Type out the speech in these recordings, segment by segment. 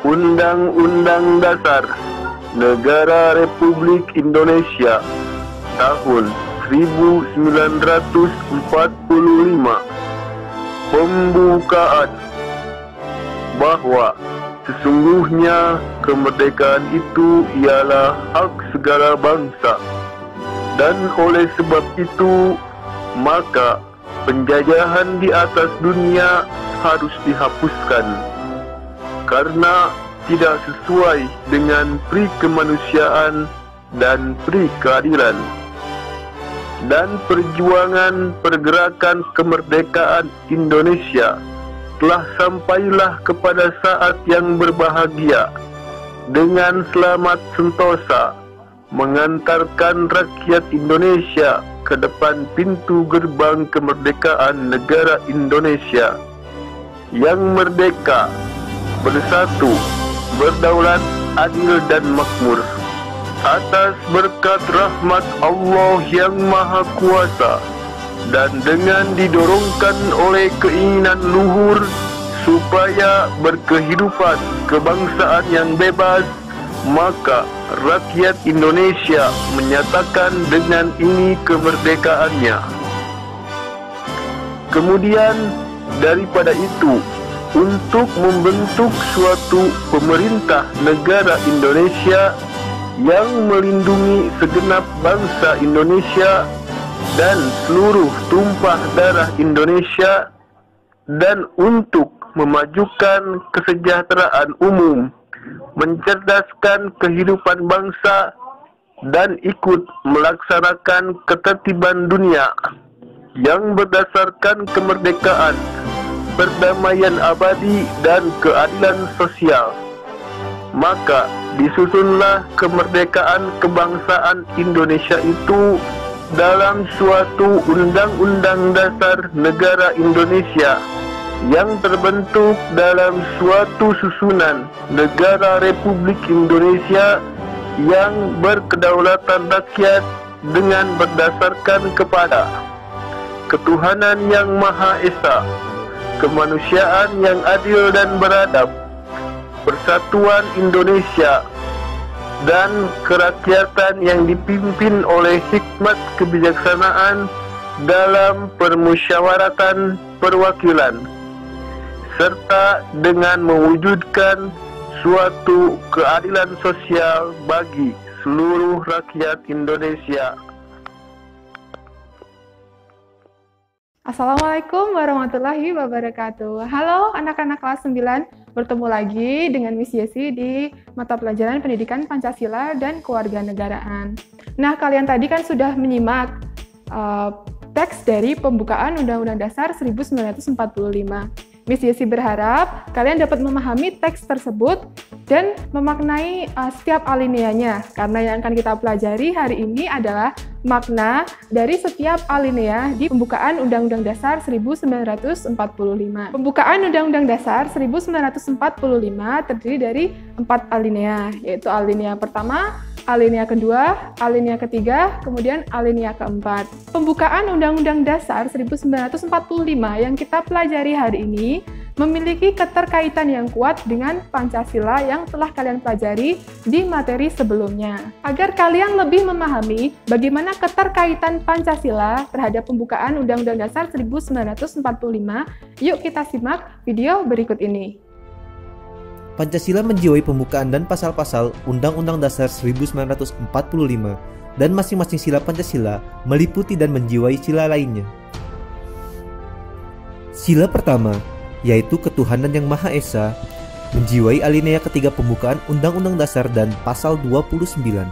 Undang-Undang Dasar Negara Republik Indonesia tahun 1945. Pembukaan bahwa sesungguhnya kemerdekaan itu ialah hak segala bangsa, dan oleh sebab itu maka penjajahan di atas dunia harus dihapuskan karena tidak sesuai dengan pri kemanusiaan dan pri keadilan. Dan perjuangan pergerakan kemerdekaan Indonesia telah sampailah kepada saat yang berbahagia dengan selamat sentosa mengantarkan rakyat Indonesia ke depan pintu gerbang kemerdekaan negara Indonesia yang merdeka, bersatu, berdaulat, adil dan makmur. Atas berkat rahmat Allah yang Maha Kuasa dan dengan didorongkan oleh keinginan luhur supaya berkehidupan kebangsaan yang bebas, maka rakyat Indonesia menyatakan dengan ini kemerdekaannya. Kemudian daripada itu, untuk membentuk suatu pemerintah negara Indonesia yang melindungi segenap bangsa Indonesia dan seluruh tumpah darah Indonesia, dan untuk memajukan kesejahteraan umum, mencerdaskan kehidupan bangsa, dan ikut melaksanakan ketertiban dunia yang berdasarkan kemerdekaan, perdamaian abadi, dan keadilan sosial. Maka disusunlah kemerdekaan kebangsaan Indonesia itu dalam suatu Undang-Undang Dasar Negara Indonesia yang terbentuk dalam suatu susunan Negara Republik Indonesia yang berkedaulatan rakyat dengan berdasarkan kepada ketuhanan yang Maha Esa, kemanusiaan yang adil dan beradab, persatuan Indonesia, dan kerakyatan yang dipimpin oleh hikmat kebijaksanaan dalam permusyawaratan perwakilan, serta dengan mewujudkan suatu keadilan sosial bagi seluruh rakyat Indonesia. Assalamualaikum warahmatullahi wabarakatuh. Halo anak-anak kelas 9, bertemu lagi dengan Miss Yesi di mata pelajaran Pendidikan Pancasila dan Kewarganegaraan. Nah, kalian tadi kan sudah menyimak teks dari pembukaan Undang-Undang Dasar 1945. Miss Yesi berharap kalian dapat memahami teks tersebut dan memaknai setiap alineanya, karena yang akan kita pelajari hari ini adalah makna dari setiap alinea di pembukaan Undang-Undang Dasar 1945. Pembukaan Undang-Undang Dasar 1945 terdiri dari 4 alinea, yaitu alinea pertama, alinea kedua, alinea ketiga, kemudian alinea keempat. Pembukaan Undang-Undang Dasar 1945 yang kita pelajari hari ini memiliki keterkaitan yang kuat dengan Pancasila yang telah kalian pelajari di materi sebelumnya. Agar kalian lebih memahami bagaimana keterkaitan Pancasila terhadap pembukaan Undang-Undang Dasar 1945, yuk kita simak video berikut ini. Pancasila menjiwai pembukaan dan pasal-pasal Undang-Undang Dasar 1945, dan masing-masing sila Pancasila meliputi dan menjiwai sila lainnya. Sila pertama, yaitu ketuhanan yang Maha Esa, menjiwai alinea ketiga pembukaan Undang-Undang Dasar dan pasal 29.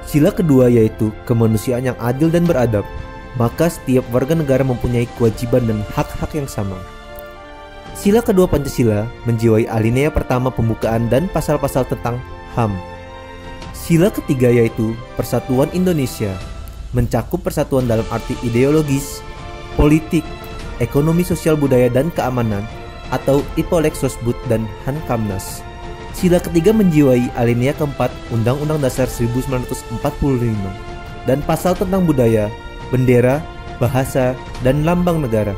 Sila kedua yaitu kemanusiaan yang adil dan beradab, maka setiap warga negara mempunyai kewajiban dan hak-hak yang sama. Sila kedua Pancasila menjiwai alinea pertama pembukaan dan pasal-pasal tentang HAM. Sila ketiga yaitu Persatuan Indonesia, mencakup persatuan dalam arti ideologis, politik, ekonomi sosial budaya dan keamanan atau IPOLEK Sosbud dan Hankamnas. Sila ketiga menjiwai alinea keempat Undang-Undang Dasar 1945 dan pasal tentang budaya, bendera, bahasa, dan lambang negara.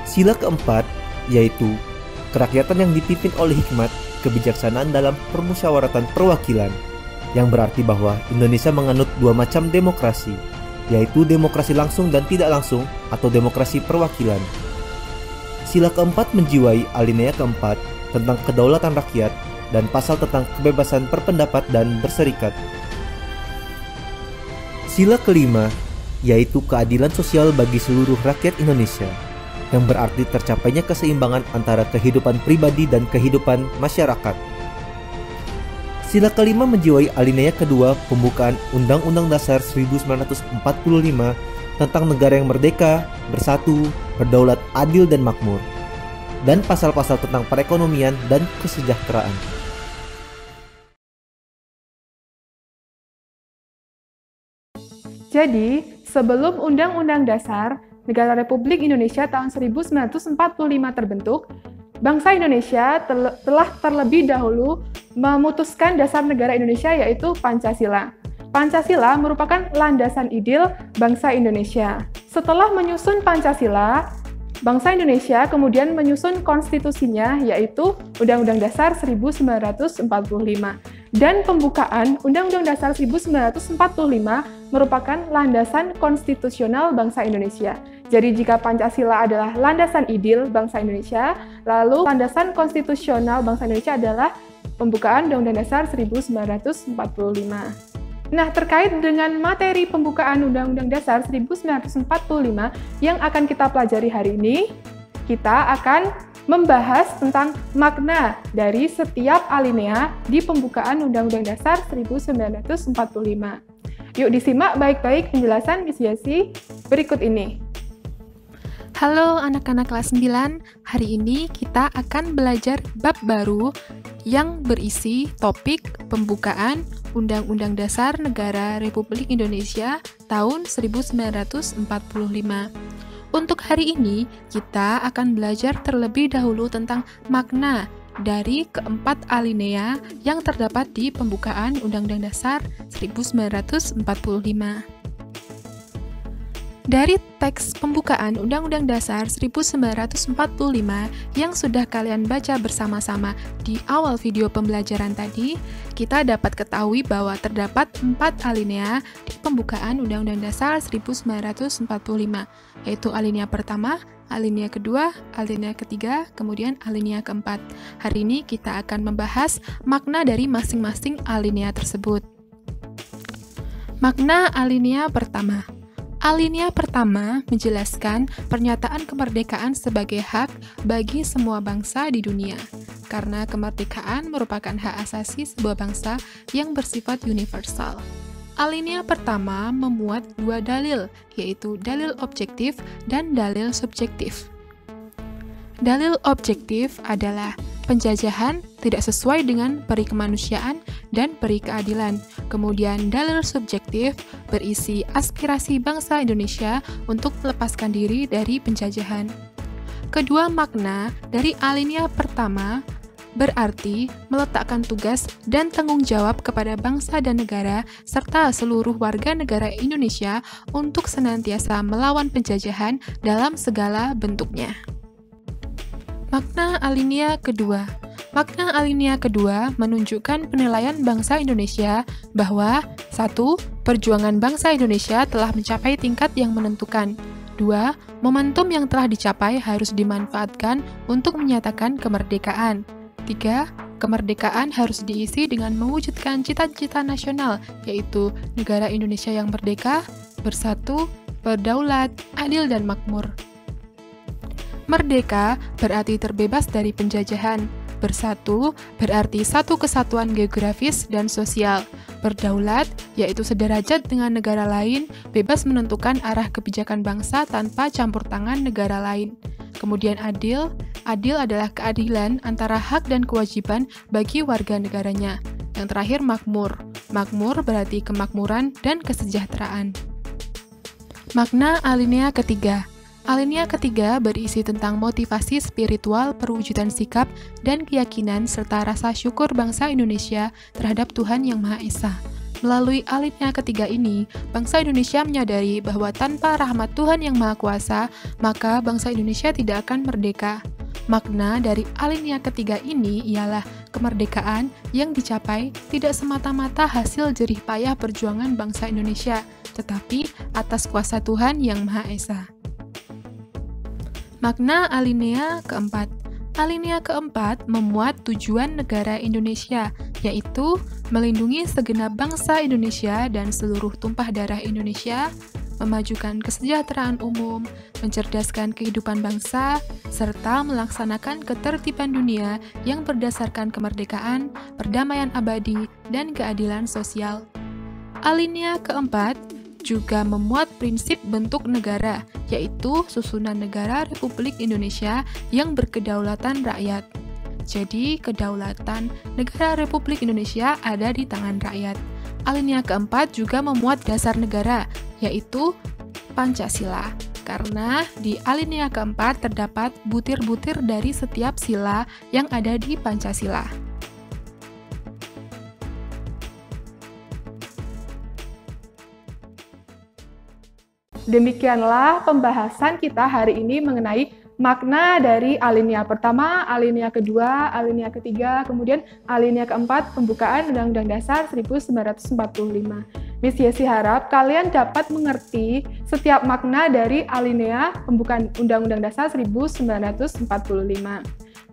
Sila keempat yaitu kerakyatan yang dipimpin oleh hikmat, kebijaksanaan dalam permusyawaratan perwakilan, yang berarti bahwa Indonesia menganut dua macam demokrasi, yaitu demokrasi langsung dan tidak langsung atau demokrasi perwakilan. Sila keempat menjiwai alinea keempat tentang kedaulatan rakyat dan pasal tentang kebebasan berpendapat dan berserikat. Sila kelima yaitu keadilan sosial bagi seluruh rakyat Indonesia, yang berarti tercapainya keseimbangan antara kehidupan pribadi dan kehidupan masyarakat. Sila kelima menjiwai alinea kedua pembukaan Undang-Undang Dasar 1945 tentang negara yang merdeka, bersatu, berdaulat, adil, dan makmur, dan pasal-pasal tentang perekonomian dan kesejahteraan. Jadi, sebelum Undang-Undang Dasar Negara Republik Indonesia tahun 1945 terbentuk, bangsa Indonesia telah terlebih dahulu memutuskan dasar negara Indonesia, yaitu Pancasila. Pancasila merupakan landasan ideal bangsa Indonesia. Setelah menyusun Pancasila, bangsa Indonesia kemudian menyusun konstitusinya, yaitu Undang-Undang Dasar 1945. Dan pembukaan Undang-Undang Dasar 1945 merupakan landasan konstitusional bangsa Indonesia. Jadi jika Pancasila adalah landasan ideal bangsa Indonesia, lalu landasan konstitusional bangsa Indonesia adalah pembukaan Undang-Undang Dasar 1945. Nah, terkait dengan materi pembukaan Undang-Undang Dasar 1945 yang akan kita pelajari hari ini, kita akan membahas tentang makna dari setiap alinea di pembukaan Undang-Undang Dasar 1945. Yuk disimak baik-baik penjelasan Miss Yesi berikut ini. Halo anak-anak kelas 9, hari ini kita akan belajar bab baru yang berisi topik pembukaan Undang-Undang Dasar Negara Republik Indonesia tahun 1945. Untuk hari ini, kita akan belajar terlebih dahulu tentang makna dari keempat alinea yang terdapat di pembukaan Undang-Undang Dasar 1945. Dari teks pembukaan Undang-Undang Dasar 1945 yang sudah kalian baca bersama-sama di awal video pembelajaran tadi, kita dapat ketahui bahwa terdapat 4 alinea di pembukaan Undang-Undang Dasar 1945, yaitu alinea pertama, alinea kedua, alinea ketiga, kemudian alinea keempat. Hari ini kita akan membahas makna dari masing-masing alinea tersebut. Makna alinea pertama. Alinea pertama menjelaskan pernyataan kemerdekaan sebagai hak bagi semua bangsa di dunia, karena kemerdekaan merupakan hak asasi sebuah bangsa yang bersifat universal. Alinea pertama memuat 2 dalil, yaitu dalil objektif dan dalil subjektif. Dalil objektif adalah penjajahan tidak sesuai dengan peri kemanusiaan dan peri keadilan. Kemudian dalil subjektif berisi aspirasi bangsa Indonesia untuk melepaskan diri dari penjajahan. Kedua makna dari alinea pertama berarti meletakkan tugas dan tanggung jawab kepada bangsa dan negara serta seluruh warga negara Indonesia untuk senantiasa melawan penjajahan dalam segala bentuknya. Makna alinea kedua. Makna alinea kedua menunjukkan penilaian bangsa Indonesia bahwa 1. Perjuangan bangsa Indonesia telah mencapai tingkat yang menentukan. 2. Momentum yang telah dicapai harus dimanfaatkan untuk menyatakan kemerdekaan. 3. Kemerdekaan harus diisi dengan mewujudkan cita-cita nasional, yaitu negara Indonesia yang merdeka, bersatu, berdaulat, adil, dan makmur. Merdeka berarti terbebas dari penjajahan. Bersatu berarti satu kesatuan geografis dan sosial. Berdaulat yaitu sederajat dengan negara lain, bebas menentukan arah kebijakan bangsa tanpa campur tangan negara lain. Kemudian adil. Adil adalah keadilan antara hak dan kewajiban bagi warga negaranya. Yang terakhir makmur. Makmur berarti kemakmuran dan kesejahteraan. Makna alinea ketiga. Alinea ketiga berisi tentang motivasi spiritual perwujudan sikap dan keyakinan serta rasa syukur bangsa Indonesia terhadap Tuhan Yang Maha Esa. Melalui alinea ketiga ini, bangsa Indonesia menyadari bahwa tanpa rahmat Tuhan Yang Maha Kuasa, maka bangsa Indonesia tidak akan merdeka. Makna dari alinea ketiga ini ialah kemerdekaan yang dicapai tidak semata-mata hasil jerih payah perjuangan bangsa Indonesia, tetapi atas kuasa Tuhan Yang Maha Esa. Makna alinea keempat. Alinea keempat memuat tujuan negara Indonesia, yaitu melindungi segenap bangsa Indonesia dan seluruh tumpah darah Indonesia, memajukan kesejahteraan umum, mencerdaskan kehidupan bangsa, serta melaksanakan ketertiban dunia yang berdasarkan kemerdekaan, perdamaian abadi, dan keadilan sosial. Alinea keempat juga memuat prinsip bentuk negara, yaitu susunan negara Republik Indonesia yang berkedaulatan rakyat. Jadi, kedaulatan negara Republik Indonesia ada di tangan rakyat. Alinea keempat juga memuat dasar negara, yaitu Pancasila, karena di alinea keempat terdapat butir-butir dari setiap sila yang ada di Pancasila. Demikianlah pembahasan kita hari ini mengenai makna dari alinea pertama, alinea kedua, alinea ketiga, kemudian alinea keempat pembukaan Undang-Undang Dasar 1945. Miss Yesi harap kalian dapat mengerti setiap makna dari alinea pembukaan Undang-Undang Dasar 1945.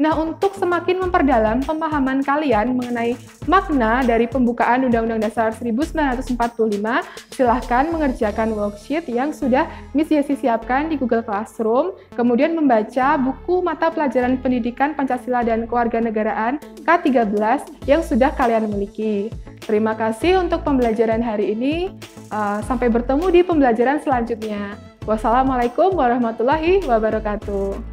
Nah, untuk semakin memperdalam pemahaman kalian mengenai makna dari pembukaan Undang-Undang Dasar 1945, silahkan mengerjakan worksheet yang sudah Miss Yesi siapkan di Google Classroom, kemudian membaca buku mata pelajaran pendidikan Pancasila dan Kewarganegaraan K13 yang sudah kalian miliki. Terima kasih untuk pembelajaran hari ini. Sampai bertemu di pembelajaran selanjutnya. Wassalamualaikum warahmatullahi wabarakatuh.